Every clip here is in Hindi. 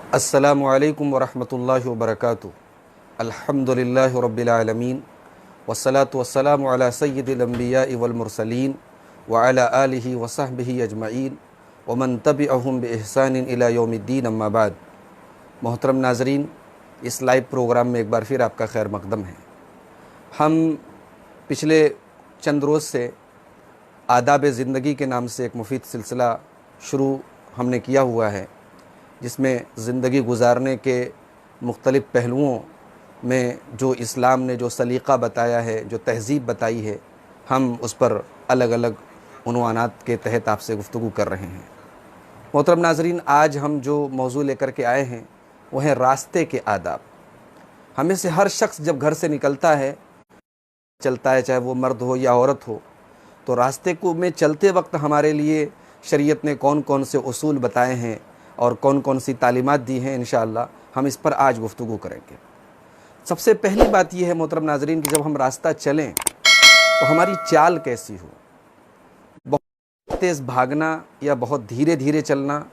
अस्सलामु अलैकुम वरहमतुल्लाहि वबरकातुहू। अल्हम्दुलिल्लाहि रब्बिल आलमीन वस्सलातु वस्सलामु अला सय्यिदिल अंबियाइ वल मुरसलीन व अला आलिहि व सहबिहि अजमईन व मन तबिअहुम बिइहसानिन इला यौमिद्दीन, अम्मा बाद। मोहतरम नाज़रीन, इस लाइव प्रोग्राम में एक बार फिर आपका खैर मकदम है। हम पिछले चंद रोज़ से आदाब ज़िंदगी के नाम से एक मुफीद सिलसिला शुरू हमने किया हुआ है, जिसमें ज़िंदगी गुजारने के मुख्तलिफ़ पहलुओं में जो इस्लाम ने जो सलीक़ा बताया है, जो तहज़ीब बताई है, हम उस पर अलग अलग उन्वानात के तहत आपसे गुफ्तगू कर रहे हैं। मोहतरम नाज़रीन, आज हम जो मौजू लेकर के आए हैं वह है रास्ते के आदाब। हमें से हर शख्स जब घर से निकलता है, चलता है, चाहे वो मर्द हो या औरत हो, तो रास्ते को में चलते वक्त हमारे लिए शरीयत ने कौन कौन से उसूल बताए हैं और कौन कौन सी तालीमात दी हैं, इंशाअल्लाह हम इस पर आज गुफ्तगू करेंगे। सबसे पहली बात यह है मोहतरम नाज़रीन कि जब हम रास्ता चलें तो हमारी चाल कैसी हो। बहुत तेज़ भागना या बहुत धीरे धीरे चलना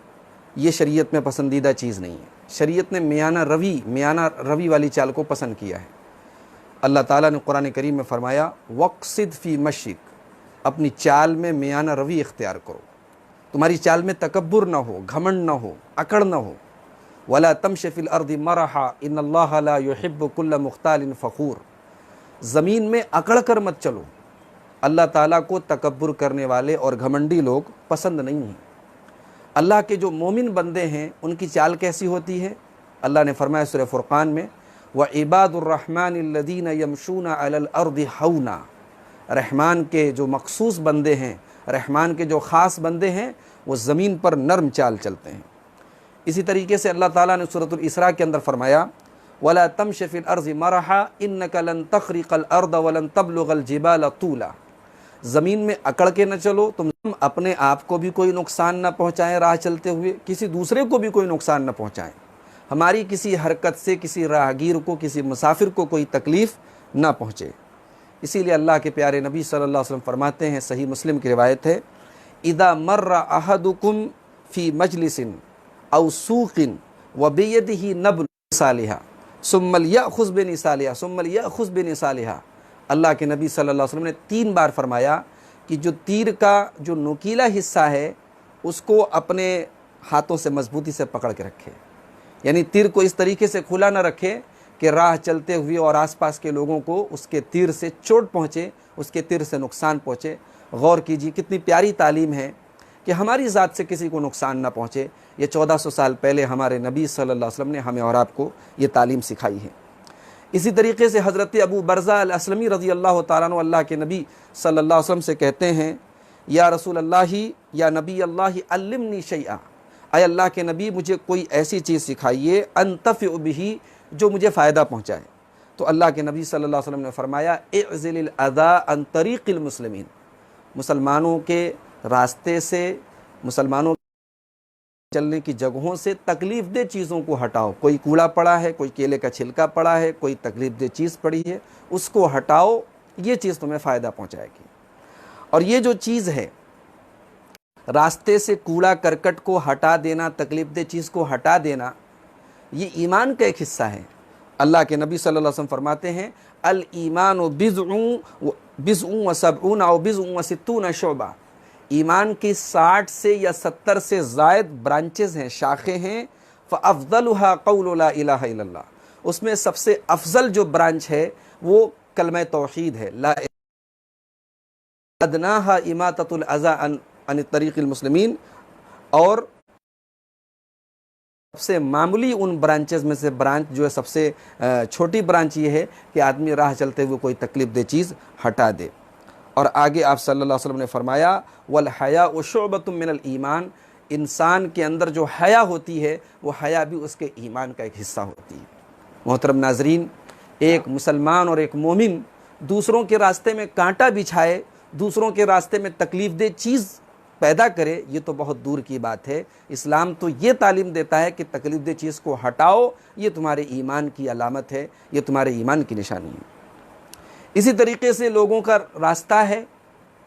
ये शरीयत में पसंदीदा चीज़ नहीं है। शरीयत ने मियाना रवी वाली चाल को पसंद किया है। अल्लाह ताला ने कुरान करीम में फ़रमाया, वक़्सिद फ़ी मशिक, अपनी चाल में मियाना रवी इख्तियार करो। तुम्हारी चाल में तकब्बुर ना हो, घमंड ना हो, अकड़ ना हो। वला तमशि फिल अर्दि मरहा इन्नल्लाहा ला युहिब्बु कुल्ला मुख्तालिन फ़ख़ूर, ज़मीन में अकड़ कर मत चलो। अल्लाह ताला को तकब्बुर करने वाले और घमंडी लोग पसंद नहीं हैं। अल्लाह के जो मोमिन बंदे हैं उनकी चाल कैसी होती है? अल्लाह ने फरमाया सूरह फुरक़ान में, व इबादुर्रहमानिल्लज़ीना यमशूना अलल अर्दि हौना, रहमान के जो मखसूस बंदे हैं, रहमान के जो ख़ास बंदे हैं, वो ज़मीन पर नरम चाल चलते हैं। इसी तरीके से अल्लाह ताला ने सूरतुल इसरा के अंदर फरमाया, वला तमशि फिल अर्ज़ि मरहा इन्नका लन तख़रिक़ल अर्द वलन तबलुग़ल जिबाल तूला, ज़मीन में अकड़ के न चलो, तुम अपने आप को भी कोई नुकसान न पहुँचाएँ राह चलते हुए, किसी दूसरे को भी कोई नुकसान न पहुँचाएँ। हमारी किसी हरकत से किसी राहगीर को, किसी मुसाफिर को कोई तकलीफ़ न पहुँचे। इसीलिए अल्लाह के प्यारे नबी सल्लल्लाहु अलैहि वसल्लम फरमाते हैं, सही मुस्लिम की रिवायत है, इदा मर्रा अहदुकुम फ़ी मजलिसिन औ सूक़िन व बियदिही नब्ल सालिहा सुम्मल यअख़ुज़ बिनिसालिहा सुम्मल यअख़ुज़ बिनिसालिहा। अल्लाह के नबी सल्लल्लाहु अलैहि वसल्लम ने 3 बार फरमाया कि जो तीर का जो नुकीला हिस्सा है उसको अपने हाथों से मजबूती से पकड़ के रखे, यानी तीर को इस तरीके से खुला न रखे कि राह चलते हुए और आसपास के लोगों को उसके तीर से चोट पहुँचे, उसके तीर से नुकसान पहुँचे। गौर कीजिए कितनी प्यारी तालीम है कि हमारी ज़ात से किसी को नुकसान ना पहुँचे। ये 1400 साल पहले हमारे नबी सल्लल्लाहु अलैहि वसल्लम ने हमें और आपको ये तालीम सिखाई है। इसी तरीके से हज़रत अबू बरज़ा अल असलमी रज़ी अल्लाह ताला अन्हु अल्लाह के नबी सल्लल्लाहु अलैहि वसल्लम से कहते हैं, या रसूल अल्लाही या नबी अल्लाही अल्लिमनी शैआ, अय अल्लाह के नबी मुझे कोई ऐसी चीज़ सिखाइए अन्तफ़िउ बिही, जो मुझे फ़ायदा पहुँचाए। तो अल्लाह के नबी सल्लल्लाहु अलैहि वसल्लम ने फरमाया, इअज़िलिल अज़ा अन तरीक़िल मुस्लिमीन, मुसलमानों के रास्ते से, मुसलमानों चलने की जगहों से तकलीफ़ दे चीज़ों को हटाओ। कोई कूड़ा पड़ा है, कोई केले का छिलका पड़ा है, कोई तकलीफ़ दे चीज़ पड़ी है, उसको हटाओ, ये चीज़ तुम्हें फ़ायदा पहुँचाएगी। और ये जो चीज़ है, रास्ते से कूड़ा करकट को हटा देना, तकलीफ़ दे चीज़ को हटा देना, ये ईमान का एक हिस्सा है। अल्लाह के नबी सल्लल्लाहु अलैहि वसल्लम फरमाते हैं, अल ईमान बिज़उन व सबऊन औ बिज़उन व सित्तून शुअबा, ईमान की 60 से या 70 से ज़ायद ब्रांचेज़ हैं, शाखें हैं। फ़अफ़ज़लुहा क़ौलु ला इलाहा इल्लल्लाह, उसमें सबसे अफजल जो ब्रांच है वो कलमा तौहीद है, ला अदनाहा इमाततुल अज़ा अन तरीक़िल मुस्लिमीन। और सबसे मामूली उन ब्रांचेस में से ब्रांच जो है, सबसे छोटी ब्रांच ये है कि आदमी राह चलते हुए कोई तकलीफ़ दे चीज़ हटा दे। और आगे आप सल्लल्लाहु अलैहि वसल्लम ने फरमाया, वल हया शुअबतुम मिनल ईमान, इंसान के अंदर जो हया होती है वो हया भी उसके ईमान का एक हिस्सा होती है। मोहतरम नाजरीन, एक मुसलमान और एक मोमिन दूसरों के रास्ते में कांटा बिछाए, दूसरों के रास्ते में तकलीफ़ दे चीज़ पैदा करे, ये तो बहुत दूर की बात है। इस्लाम तो ये तालीम देता है कि तकलीफ़ दे चीज़ को हटाओ, ये तुम्हारे ईमान की अलामत है, ये तुम्हारे ईमान की निशानी है। इसी तरीके से लोगों का रास्ता है,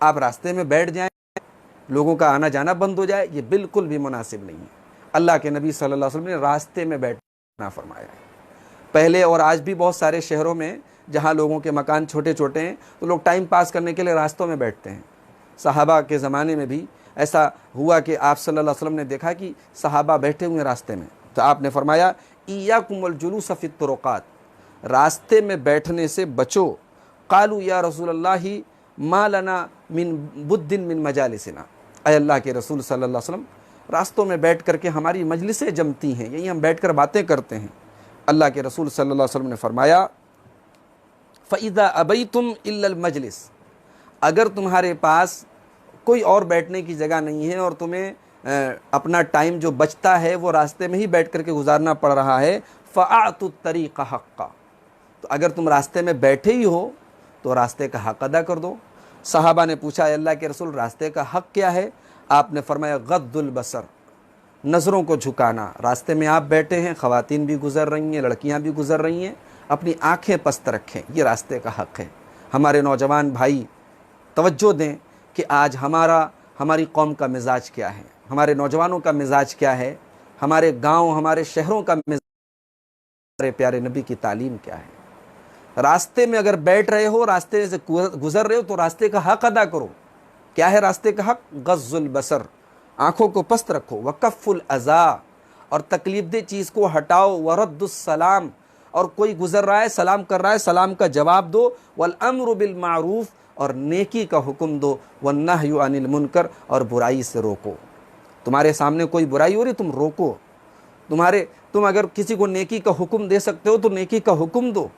आप रास्ते में बैठ जाएं, लोगों का आना जाना बंद हो जाए, ये बिल्कुल भी मुनासिब नहीं है। अल्लाह के नबी सल्लल्लाहु अलैहि वसल्लम ने रास्ते में बैठना फरमाया है। पहले और आज भी बहुत सारे शहरों में जहाँ लोगों के मकान छोटे छोटे हैं तो लोग टाइम पास करने के लिए रास्तों में बैठते हैं। सहाबा के ज़माने में भी ऐसा हुआ कि आप सल्लल्लाहु अलैहि वसल्लम ने देखा कि सहाबा बैठे हुए रास्ते में, तो आपने फरमाया इय्याकुमुल जुलूस फ़ी तुरुक़ात, रास्ते में बैठने से बचो। क़ालू या रसूलल्लाहि मा लना मिन बुद्दिन मिन मजालिसिना, ऐ अल्लाह के रसूल सल्लल्लाहु अलैहि वसल्लम, रास्तों में बैठ करके हमारी मजलिसें जमती हैं, यही हम बैठ कर बातें करते हैं। अल्लाह के रसूल सल्लल्लाहु अलैहि वसल्लम ने फरमाया फ़इज़ा अबैतुम इल्लल मजलिस, अगर तुम्हारे पास कोई और बैठने की जगह नहीं है और तुम्हें अपना टाइम जो बचता है वो रास्ते में ही बैठ करके गुजारना पड़ रहा है, फ़अतु तरीक़ हक़्क़ा, तो अगर तुम रास्ते में बैठे ही हो तो रास्ते का हक़ अदा कर दो। सहाबा ने पूछा अल्लाह के रसूल रास्ते का हक़ क्या है? आपने फरमाया गद्दुल बसर, नज़रों को झुकाना। रास्ते में आप बैठे हैं, ख़वातीन भी गुज़र रही हैं, लड़कियां भी गुज़र रही हैं, अपनी आँखें पस्त रखें, ये रास्ते का हक़ है। हमारे नौजवान भाई तवज्जो दें कि आज हमारी कौम का मिजाज क्या है, हमारे नौजवानों का मिजाज क्या है, हमारे गांव हमारे शहरों का मिजाज, हमारे प्यारे नबी की तालीम क्या है। रास्ते में अगर बैठ रहे हो, रास्ते से गुजर रहे हो तो रास्ते का हक़ अदा करो। क्या है रास्ते का हक़? गज़्ज़ुल बसर, आँखों को पस्त रखो। वक़फ़ुल अज़ा, और तकलीफ दे चीज़ को हटाओ। वरद्दुस सलाम, और कोई गुजर रहा है सलाम कर रहा है, सलाम का जवाब दो। वल अम्रु बिल मारूफ, और नेकी का हुक्म दो। वन्नहयु अनिल मुनकर, और बुराई से रोको। तुम्हारे सामने कोई बुराई हो रही तुम रोको। तुम अगर किसी को नेकी का हुक्म दे सकते हो तो नेकी का हुक्म दो।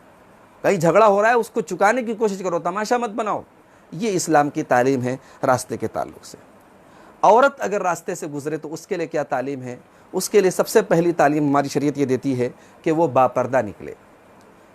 कहीं झगड़ा हो रहा है उसको चुकाने की कोशिश करो, तमाशा मत बनाओ। ये इस्लाम की तालीम है रास्ते के ताल्लुक से। औरत अगर रास्ते से गुजरे तो उसके लिए क्या तालीम है? उसके लिए सबसे पहली तालीम हमारी शरीयत ये देती है कि वो बापर्दा निकले,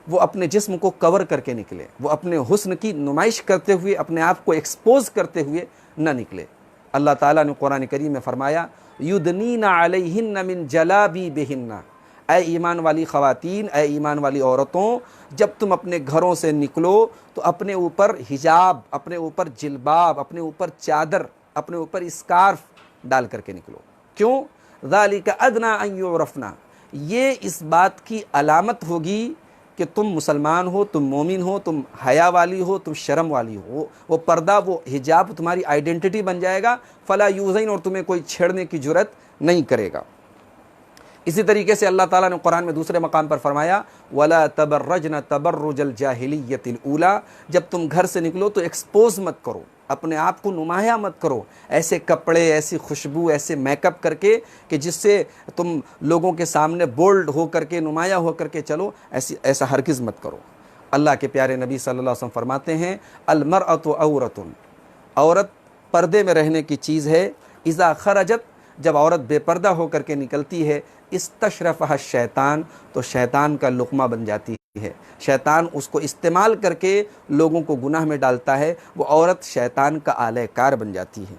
वो अपने जिस्म को कवर करके निकले, वो अपने हुस्न की नुमाइश करते हुए, अपने आप को एक्सपोज करते हुए न निकले। अल्लाह ताला ने कुरान करीम में फरमाया युदनीना अलैहिन्ना मिन जलाबीबिहिन्ना, ऐ ईमान वाली ख़वातीन, ऐ ईमान वाली औरतों, जब तुम अपने घरों से निकलो तो अपने ऊपर हिजाब, अपने ऊपर जिल्बाब, अपने ऊपर चादर, अपने ऊपर स्कार्फ डाल करके निकलो। क्यों? ज़ालिका अदना अन युरफ़ना, ये इस बात की अलामत होगी कि तुम मुसलमान हो, तुम मोमिन हो, तुम हया वाली हो, तुम शर्म वाली हो। वो पर्दा, वो हिजाब तुम्हारी आइडेंटिटी बन जाएगा। फ़ला यूज़ैन, और तुम्हें कोई छेड़ने की जुर्रत नहीं करेगा। इसी तरीके से अल्लाह ताला ने कुरान में दूसरे मकाम पर फरमाया वला तबर्रजना तबर्रुजल जाहिलिय्यतिल ऊला, जब तुम घर से निकलो तो एक्सपोज मत करो, अपने आप को नुमाया मत करो, ऐसे कपड़े, ऐसी खुशबू, ऐसे मेकअप करके कि जिससे तुम लोगों के सामने बोल्ड हो करके, नुमाया हो करके चलो, ऐसा हरगिज़ मत करो। अल्लाह के प्यारे नबी सल्लल्लाहु अलैहि वसल्लम फरमाते हैं अलमरअतु औरतुन, औरत पर्दे में रहने की चीज़ है। इज़ा खरजत, जब औरत बेपर्दा होकर के निकलती है, इस्तशरफ़हा शैतान, तो शैतान का लुक़मा बन जाती है। शैतान उसको इस्तेमाल करके लोगों को गुनाह में डालता है, वो औरत शैतान का आलयकार बन जाती है।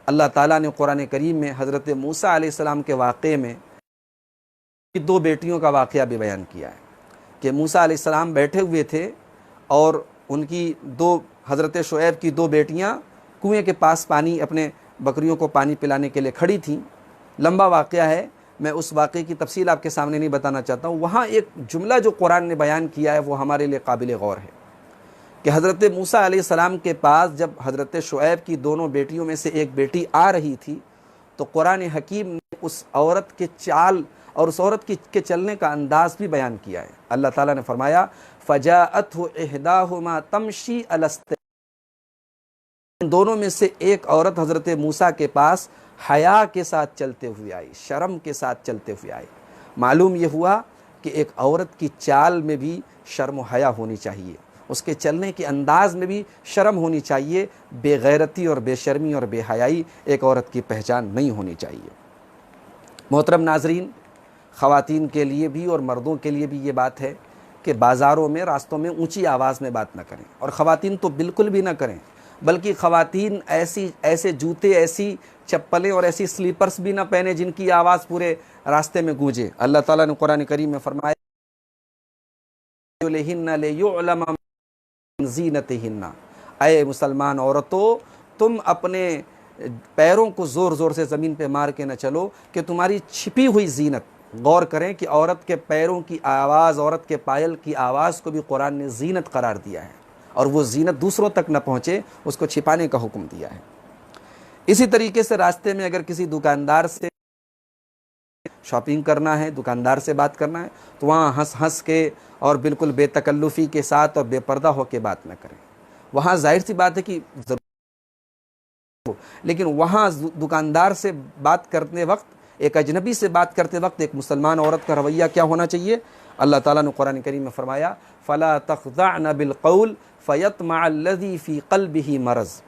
अल्लाह ताला ने कुरान करीम में हज़रत मूसा अलैहिस्सलाम के वाक़े में दो बेटियों का वाक़या भी बयान किया है कि मूसा अलैहिस्सलाम बैठे हुए थे और उनकी हज़रत शुएब की दो बेटियाँ कुएँ के पास पानी, अपने बकरियों को पानी पिलाने के लिए खड़ी थीं। लंबा वाक़या है, मैं उस वाक़े की तफसील आपके सामने नहीं बताना चाहता हूँ। वहाँ एक जुमला जो कुरान ने बयान किया है वो हमारे लिए काबिल गौर है कि हज़रत मूसा अलैहिस्सलाम के पास जब हज़रत शुएब की दोनों बेटियों में से एक बेटी आ रही थी तो कुरान हकीम ने उस औरत के चाल और उस औरत के चलने का अंदाज़ भी बयान किया है। अल्लाह ताला ने फरमाया फ़जाअतहु इहदाहुमा तमशी अलस्ते, दोनों में से एक औरत हज़रत मूसा के पास हया के साथ चलते हुए आई, शर्म के साथ चलते हुए आई। मालूम ये हुआ कि एक औरत की चाल में भी शर्म हया होनी चाहिए, उसके चलने के अंदाज में भी शर्म होनी चाहिए। बेगैरती और बेशर्मी और बेहयाई एक औरत की पहचान नहीं होनी चाहिए। मोहतरम नाजरीन, ख़वातीन के लिए भी और मर्दों के लिए भी ये बात है कि बाज़ारों में, रास्तों में ऊंची आवाज़ में बात ना करें, और ख़वातीन तो बिल्कुल भी ना करें, बल्कि ख़वातीन ऐसे जूते, ऐसी चप्पलें और ऐसी स्लीपर्स भी ना पहने जिनकी आवाज़ पूरे रास्ते में गूंजे। अल्लाह ताला ने कुरान करीम में फरमाया ज़ीनतिहिन्ना, ऐ मुसलमान औरतों, तुम अपने पैरों को ज़ोर ज़ोर से ज़मीन पे मार के न चलो कि तुम्हारी छिपी हुई जीनत, गौर करें कि औरत के पैरों की आवाज़, औरत के पायल की आवाज़ को भी कुरान ने जीनत करार दिया है, और वो जीनत दूसरों तक न पहुँचे उसको छिपाने का हुक्म दिया है। इसी तरीके से रास्ते में अगर किसी दुकानदार से शॉपिंग करना है, दुकानदार से बात करना है, तो वहाँ हंस हंस के और बिल्कुल बेतकल्लुफ़ी के साथ और बेपर्दा होकर बात न करें। वहाँ जाहिर सी बात है कि लेकिन वहाँ दुकानदार से बात करते वक्त, एक अजनबी से बात करते वक्त एक मुसलमान औरत का रवैया क्या होना चाहिए? अल्लाह ताला ने कुरान करीम में फरमाया, फ़ला तख़ज़अन बिलक़ौल फ़यत्मअल्लज़ी फ़ी क़ल्बिही मरज़।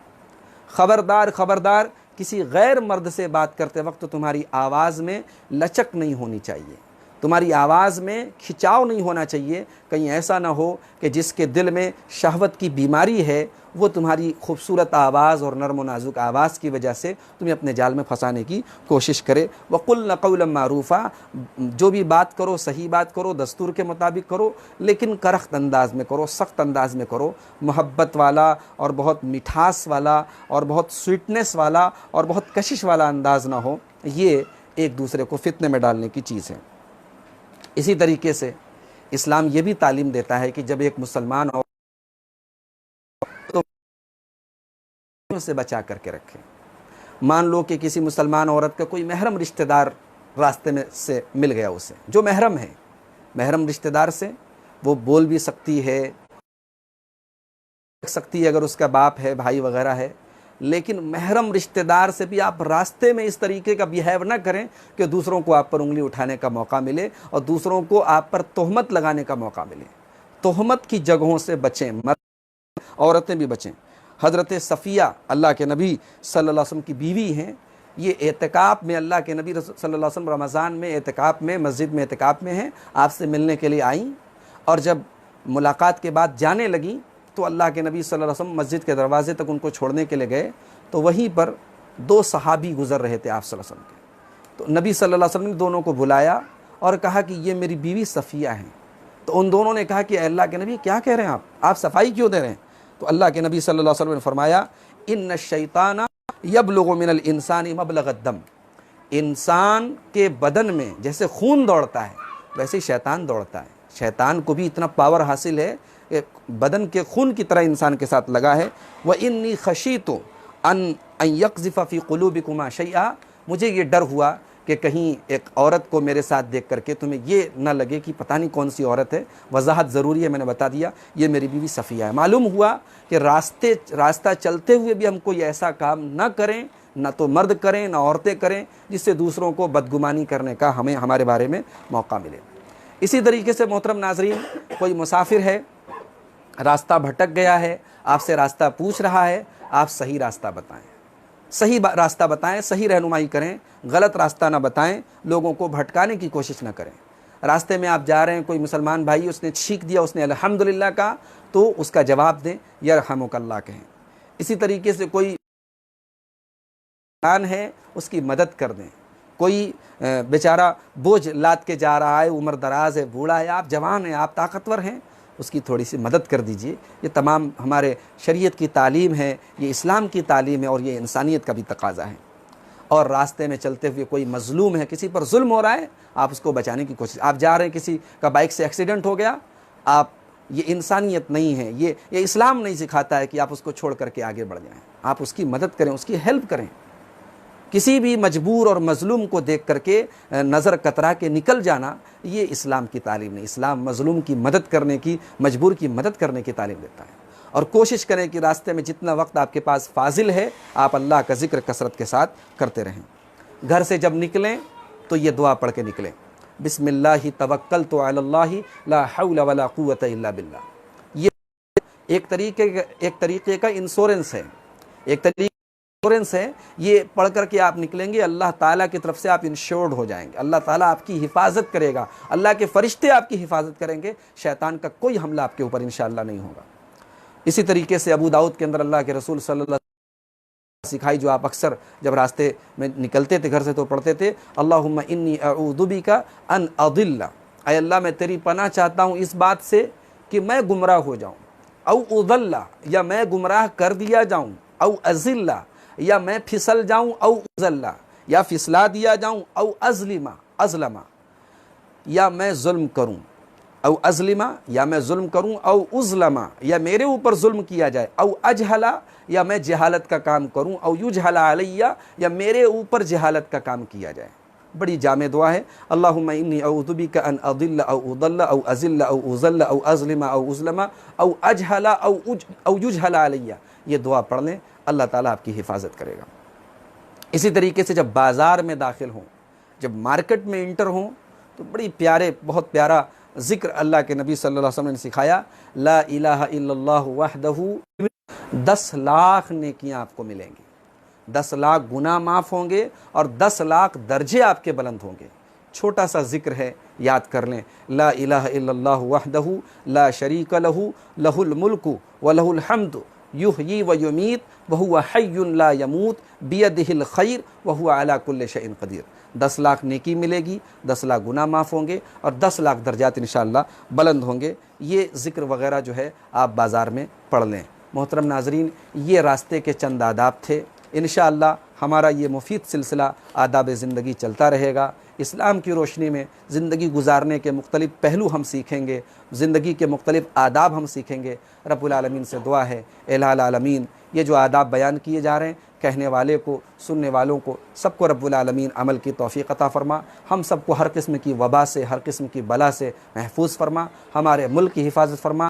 ख़बरदार ख़बरदार, किसी गैर मर्द से बात करते वक्त तुम्हारी आवाज़ में लचक नहीं होनी चाहिए, तुम्हारी आवाज़ में खिंचाव नहीं होना चाहिए। कहीं ऐसा ना हो कि जिसके दिल में शहवत की बीमारी है वो तुम्हारी खूबसूरत आवाज़ और नर्म व नाजुक आवाज़ की वजह से तुम्हें अपने जाल में फंसाने की कोशिश करे। वक़ुल्न क़ौलन मारूफ़ा, जो भी बात करो सही बात करो, दस्तूर के मुताबिक करो, लेकिन करख्त अंदाज में करो, सख्त अंदाज में करो। मोहब्बत वाला और बहुत मिठास वाला और बहुत स्वीटनेस वाला और बहुत कशिश वाला अंदाज ना हो, ये एक दूसरे को फितने में डालने की चीज़ है। इसी तरीके से इस्लाम ये भी तालीम देता है कि जब एक मुसलमान और तो से बचा करके रखें। मान लो कि किसी मुसलमान औरत का कोई महरम रिश्तेदार रास्ते में से मिल गया, उसे जो महरम है, महरम रिश्तेदार से वो बोल भी सकती है अगर उसका बाप है, भाई वगैरह है, लेकिन महरम रिश्तेदार से भी आप रास्ते में इस तरीके का बिहेव ना करें कि दूसरों को आप पर उंगली उठाने का मौका मिले और दूसरों को आप पर तोहमत लगाने का मौका मिले। तोहमत की जगहों से बचें, मर्द औरतें भी बचें। हज़रत सफ़िया अल्लाह के नबी सल्लल्लाहु अलैहि वसल्लम की बीवी हैं। ये एतिकाफ़ में, अल्लाह के नबी सल्लल्लाहु अलैहि वसल्लम रमज़ान में एतिकाफ़ में, मस्जिद में एतिकाफ़ में हैं, आपसे मिलने के लिए आईं, और जब मुलाकात के बाद जाने लगी तो अल्लाह के नबी सल्लल्लाहु अलैहि वसल्लम मस्जिद के दरवाज़े तक उनको छोड़ने के लिए गए, तो वहीं पर दो सहाबी गुज़र रहे थे आप सल्लल्लाहु अलैहि वसल्लम के। तो नबी सल्लल्लाहु अलैहि वसल्लम ने दोनों को बुलाया और कहा कि ये मेरी बीवी सफ़िया हैं। तो उन दोनों ने कहा कि अल्लाह के नबी क्या कह रहे हैं आप सफाई क्यों दे रहे हैं? तो अल्लाह के नबी सल्लल्लाहु अलैहि वसल्लम ने फरमाया, इन्न शैताना यबलुगु मिनल इंसानी मबलगद दम। इंसान के बदन में जैसे खून दौड़ता है वैसे ही शैतान दौड़ता है। शैतान को भी इतना पावर हासिल है, बदन के खून की तरह इंसान के साथ लगा है। व इन्नी खशीतु अन यक़ज़िफ़ फ़ी क़ुलूबिकुमा शैआ, मुझे ये डर हुआ कि कहीं एक औरत को मेरे साथ देख करके तुम्हें ये ना लगे कि पता नहीं कौन सी औरत है। वजाहत ज़रूरी है, मैंने बता दिया, ये मेरी बीवी सफ़िया है। मालूम हुआ कि रास्ता चलते हुए भी हम कोई ऐसा काम ना करें, ना तो मर्द करें ना औरतें करें, जिससे दूसरों को बदगुमानी करने का हमारे बारे में मौका मिले। इसी तरीके से मोहतरम नाज़रीन, कोई मुसाफिर है, रास्ता भटक गया है, आपसे रास्ता पूछ रहा है, आप सही रास्ता बताएं, सही रास्ता बताएं, सही रहनुमाई करें, गलत रास्ता ना बताएं, लोगों को भटकाने की कोशिश ना करें। रास्ते में आप जा रहे हैं, कोई मुसलमान भाई उसने छींक दिया, उसने अल्हम्दुलिल्लाह कहा, तो उसका जवाब दें, यरहमुकल्लाह कहें। इसी तरीके से कोई है उसकी मदद कर दें। कोई बेचारा बोझ लाद के जा रहा है, उम्र दराज है, बूढ़ा है, आप जवान हैं, आप ताकतवर हैं, उसकी थोड़ी सी मदद कर दीजिए। ये तमाम हमारे शरीयत की तालीम है, ये इस्लाम की तालीम है और ये इंसानियत का भी तकाज़ा है। और रास्ते में चलते हुए कोई मज़लूम है, किसी पर जुल्म हो रहा है, आप उसको बचाने की कोशिश। आप जा रहे हैं, किसी का बाइक से एक्सीडेंट हो गया, आप, ये इंसानियत नहीं है, ये इस्लाम नहीं सिखाता है कि आप उसको छोड़ करके आगे बढ़ जाएं। आप उसकी मदद करें, उसकी हेल्प करें। किसी भी मजबूर और मजलूम को देख करके नज़र कतरा के निकल जाना, ये इस्लाम की तालीम नहीं। इस्लाम मजलूम की मदद करने की, मजबूर की मदद करने की तालीम देता है। और कोशिश करें कि रास्ते में जितना वक्त आपके पास फाजिल है, आप अल्लाह का जिक्र कसरत के साथ करते रहें। घर से जब निकलें तो ये दुआ पढ़ के निकलें, बिस्मिल्लाहि तवक्कलतु अलल्लाहि ला हौला वला कुव्वता इल्ला बिल्लाह। ये एक तरीके का इंश्योरेंस है, एक तरीके इंश्योरेंस है। ये पढ़ करके आप निकलेंगे, अल्लाह ताला की तरफ से आप इंश्योर्ड हो जाएंगे। अल्लाह ताला आपकी हिफाजत करेगा, अल्लाह के फरिश्ते आपकी हिफाजत करेंगे, शैतान का कोई हमला आपके ऊपर इंशाअल्लाह नहीं होगा। इसी तरीके से अबू दाऊद के अंदर अल्लाह के रसूल सल्लल्लाहु अलैहि वसल्लम सिखाई, जो आप अक्सर जब रास्ते में निकलते थे घर से तो पढ़ते थे, अल्लाहुम्मा इन्नी अऊज़ु बिका अन अदिल्ला, ऐ अल्लाह मैं तेरी पनाह चाहता हूँ इस बात से कि मैं गुमराह हो जाऊँ, औ उदल्ला, या मैं गुमराह कर दिया जाऊँ, औ अज़िल्ला, या मैं फिसल जाऊं औ उज़ल्ला, या फिसला दिया जाऊं, औ अज़लमा, या मैं जुल्म करूं, औ अज़लिमा, या मैं जुल्म करूं, औ उज़लमा, या मेरे ऊपर जुल्म किया जाए, औ अजहला, या मैं जहालत का काम करूं, औ युजहला अलैया, या मेरे ऊपर जहालत का काम किया जाए। बड़ी जामे दुआ है। अल्लाहुम्मा इन्नी अऊज़ु बिका अन अदिल्ला औ उदल्ला औ अज़िल्ला औ उज़ल्ला औ अज़लिमा औ उज़लमा औ अजहला औ युजहला अलैया। ये दुआ पढ़ लें, अल्लाह ताला आपकी हिफाजत करेगा। इसी तरीके से जब बाज़ार में दाखिल हों, जब मार्केट में इंटर हों, तो बड़ी प्यारे, बहुत प्यारा ज़िक्र अल्लाह के नबी सल्लल्लाहु अलैहि वसल्लम ने सिखाया, ला इलाहा इल्लल्लाहु वहदहू, 10 लाख नेकियां आपको मिलेंगी, 10 लाख गुनाह माफ़ होंगे और 10 लाख दर्जे आपके बुलंद होंगे। छोटा सा जिक्र है, याद कर लें, ला इलाहा इल्लल्लाहु वहदहू ला शरीक लहू लहुल मुल्कु व लहुल हम्दु युहयी व युमीत व हुवा हय्युन ला यमूत बियदिहिल खैर व हुवा अला कुल्लि शैइन कदीर। 10 लाख नेकी मिलेगी, 10 लाख गुनाह माफ़ होंगे और 10 लाख दर्जात इंशाअल्लाह बुलंद होंगे। ये ज़िक्र वग़ैरह जो है आप बाज़ार में पढ़ लें। मोहतरम नाज़रीन, ये रास्ते के चंद आदाब थे। इंशाअल्लाह हमारा ये मुफीद सिलसिला आदाब ज़िंदगी चलता रहेगा। इस्लाम की रोशनी में ज़िंदगी गुजारने के मुख्तलिफ़ पहलू हम सीखेंगे, ज़िंदगी के मुख्तलिफ़ आदाब हम सीखेंगे। रब्बुल आलमीन से दुआ है, इलाहुल आलमीन ये जो आदाब बयान किए जा रहे हैं, कहने वाले को, सुनने वालों को, सबको रब्बुल आलमीन अमल की तौफ़ीक़ अता फ़रमा। हम सबको हर किस्म की वबा से, हर किस्म की बला से महफूज फ़रमा। हमारे मुल्क की हिफाजत फ़रमा।